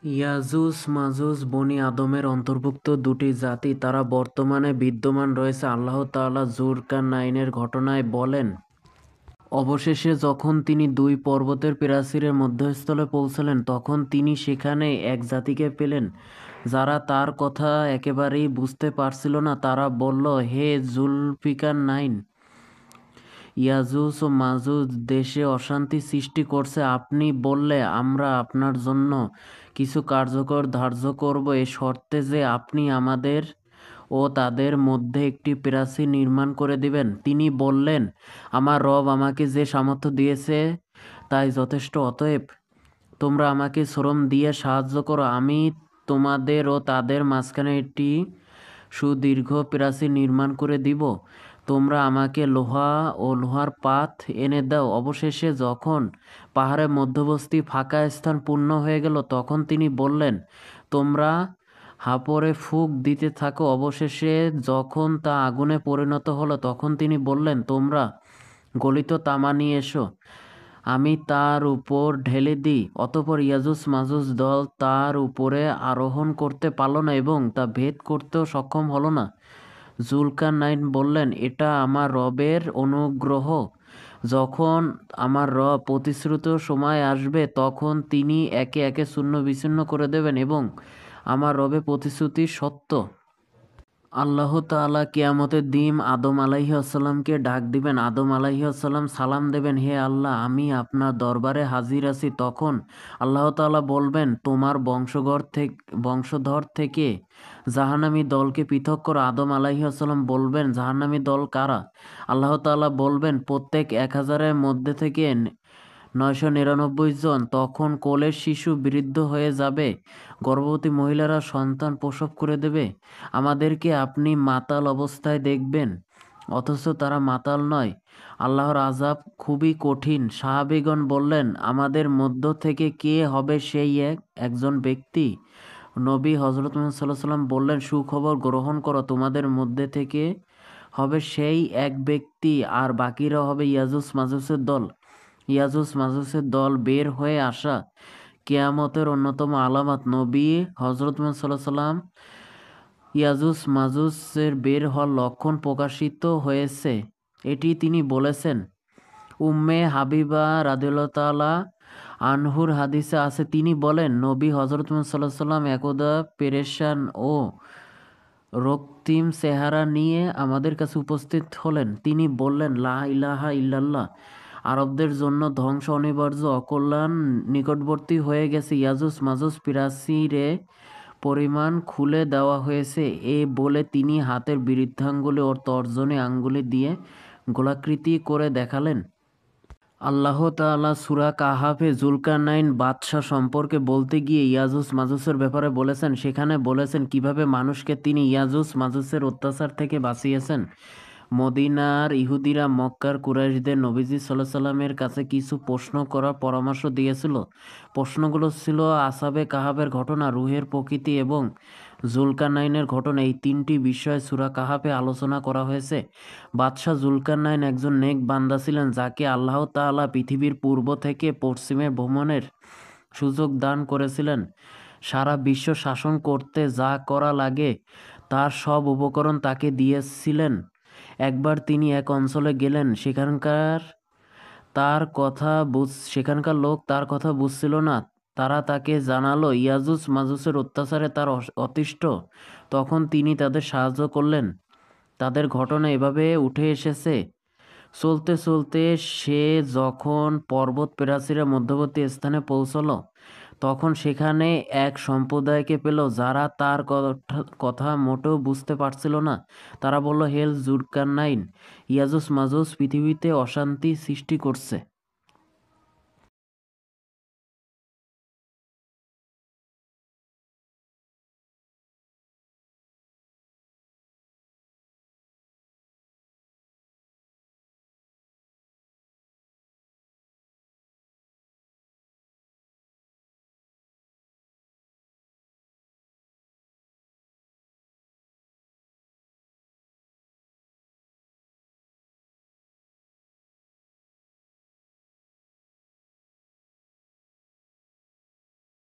ইয়াজুজ মাজুজ বনি আদমের অন্তর্ভুক্ত দুটি জাতি, তারা বর্তমানে বিদ্যমান রয়েছে। আল্লাহ তাআলা যুলকারনাইনের ঘটনায় বলেন, অবশেষে যখন তিনি দুই পর্বতের প্রাচীরের মধ্যস্থলে পৌঁছলেন, তখন তিনি সেখানে এক জাতিকে পেলেন যারা তার কথা একেবারেই বুঝতে পারছিল না। তারা বলল, হে জুলফিকারনাইন, ইয়াজুজ ও মাজুজ দেশে অশান্তি সৃষ্টি করছে। আপনি বললে আমরা আপনার জন্য কিছু কার্যকর ধার্য করব, এ শর্তে যে আপনি আমাদের ও তাদের মধ্যে একটি প্রাচীর নির্মাণ করে দিবেন। তিনি বললেন, আমার রব আমাকে যে সামর্থ্য দিয়েছে তাই যথেষ্ট। অতএব তোমরা আমাকে শ্রম দিয়ে সাহায্য করো, আমি তোমাদের ও তাদের মাঝখানে একটি সুদীর্ঘ প্রাচীর নির্মাণ করে দিব। তোমরা আমাকে লোহা ও লোহার পাত এনে দাও। অবশেষে যখন পাহাড়ের মধ্যবর্তী ফাঁকা স্থান পূর্ণ হয়ে গেল, তখন তিনি বললেন, তোমরা হাপরে ফুঁক দিতে থাকো। অবশেষে যখন তা আগুনে পরিণত হলো, তখন তিনি বললেন, তোমরা গলিত তামা নিয়ে এসো, আমি তার উপর ঢেলে দিই। অতঃপর ইয়াজুজ মাজুজ দল তার উপরে আরোহণ করতে পারল না এবং তা ভেদ করতেও সক্ষম হলো না। জুলকারনাইন বললেন, এটা আমার রবের অনুগ্রহ। যখন আমার রব প্রতিশ্রুত সময় আসবে, তখন তিনি একে একে চূর্ণ বিচূর্ণ করে দেবেন এবং আমার রবের প্রতিশ্রুতি সত্য। আল্লাহ তাআলা কিয়ামতের দিন আদম আলাইহিসসালামকে ডাক দিবেন। আদম আলাইহিসসালাম সালাম দেবেন, হে আল্লাহ, আমি আপনার দরবারে হাজির আছি। তখন আল্লাহ তাআলা বলবেন, তোমার বংশধর থেকে জাহান্নামী দলকে পৃথক করো। আদম আলাইহিসসালাম বলবেন, জাহান্নামী দল কারা? আল্লাহ তাআলা বলবেন, প্রত্যেক 1000-এর মধ্যে থেকে 999 জন। তখন কোলের শিশু বৃদ্ধ হয়ে যাবে, গর্ভবতী মহিলারা সন্তান প্রসব করে দেবে। আমাদেরকে আপনি মাতাল অবস্থায় দেখবেন, অথচ তারা মাতাল নয়। আল্লাহর আযাব খুবই কঠিন। সাহাবীগণ বললেন, আমাদের মধ্য থেকে কে হবে সেই একজন ব্যক্তি? নবী হযরত মুহাম্মদ সাল্লাল্লাহু আলাইহি ওয়াসাল্লাম বললেন, সুখবর গ্রহণ করো, তোমাদের মধ্যে থেকে হবে সেই এক ব্যক্তি, আর বাকিরা হবে ইয়াজুজ মাজুজের দল। ইয়াজুজ মাজুজের দল বের হয়ে আসা কিয়ামতের অন্যতম আলামত। নবী হযরত মুহাম্মদ সাল্লাল্লাহু আলাইহি ওয়াসাল্লাম ইয়াজুজ মাজুজের বের হওয়ার লক্ষণ প্রকাশিত হয়েছে, এটি তিনি বলেছেন। উম্মে হাবিবা রাদিয়াল্লাহু তাআলা আনহুর হাদিসে আছে, তিনি বলেন, নবী হযরত মুহাম্মদ সাল্লাল্লাহু আলাইহি ওয়াসাল্লাম একদা পেরেশান ও রক্তিম চেহারা নিয়ে আমাদের কাছে উপস্থিত হলেন। তিনি বললেন, লা ইলাহা ইল্লাল্লাহ, আরবদের জন্য ধ্বংস অনিবার্য, অকল্যাণ নিকটবর্তী হয়ে গেছে। ইয়াজুজ মাজুজ প্রাচীরে পরিমাণ খুলে দেওয়া হয়েছে। এ বলে তিনি হাতের বৃদ্ধাঙ্গুলি ও তর্জনী আঙ্গুলি দিয়ে গোলাকৃতি করে দেখালেন। আল্লাহ তাআলা সূরা কাহাফে যুলকারনাইন বাদশাহ সম্পর্কে বলতে গিয়ে ইয়াজুজ মাজুজের ব্যাপারে বলেছেন। সেখানে বলেছেন কিভাবে মানুষকে তিনি ইয়াজুজ মাজুজের অত্যাচার থেকে বাঁচিয়েছেন। মদিনার ইহুদিরা মক্কার কুরাইশদের নবীজি সাল্লাল্লাহু আলাইহি সাল্লামের কাছে কিছু প্রশ্ন করার পরামর্শ দিয়েছিল। প্রশ্নগুলো ছিল আসহাবে কাহাফের ঘটনা, রূহের প্রকৃতি এবং যুলকারনাইনের ঘটনা। এই তিনটি বিষয়ে সূরা কাহাফে আলোচনা করা হয়েছে। বাদশাহ যুলকারনাইন একজন নেক বান্দা ছিলেন, যাকে আল্লাহ তাআলা পৃথিবীর পূর্ব থেকে পশ্চিমে ভ্রমণের সুযোগ দান করেছিলেন। সারা বিশ্ব শাসন করতে যা করা লাগে তার সব উপকরণ তাকে দিয়েছিলেন। একবার তিনি এক অঞ্চলে গেলেন, সেখানকার লোক তার কথা বুঝছিল না। তারা তাকে জানালো ইয়াজুজ মাজুজের অত্যাচারে তার অতিষ্ঠ। তখন তিনি তাদের সাহায্য করলেন। তাদের ঘটনা এভাবে উঠে এসেছে। চলতে চলতে সে যখন পর্বত প্রাচীরের মধ্যবর্তী স্থানে পৌঁছল, তখন সেখানে এক সম্প্রদায়কে পেল যারা তার কথা মোটেও বুঝতে পারছিল না। তারা বলল, হে যুলকারনাইন, ইয়াজুজ মাজুজ পৃথিবীতে অশান্তি সৃষ্টি করছে।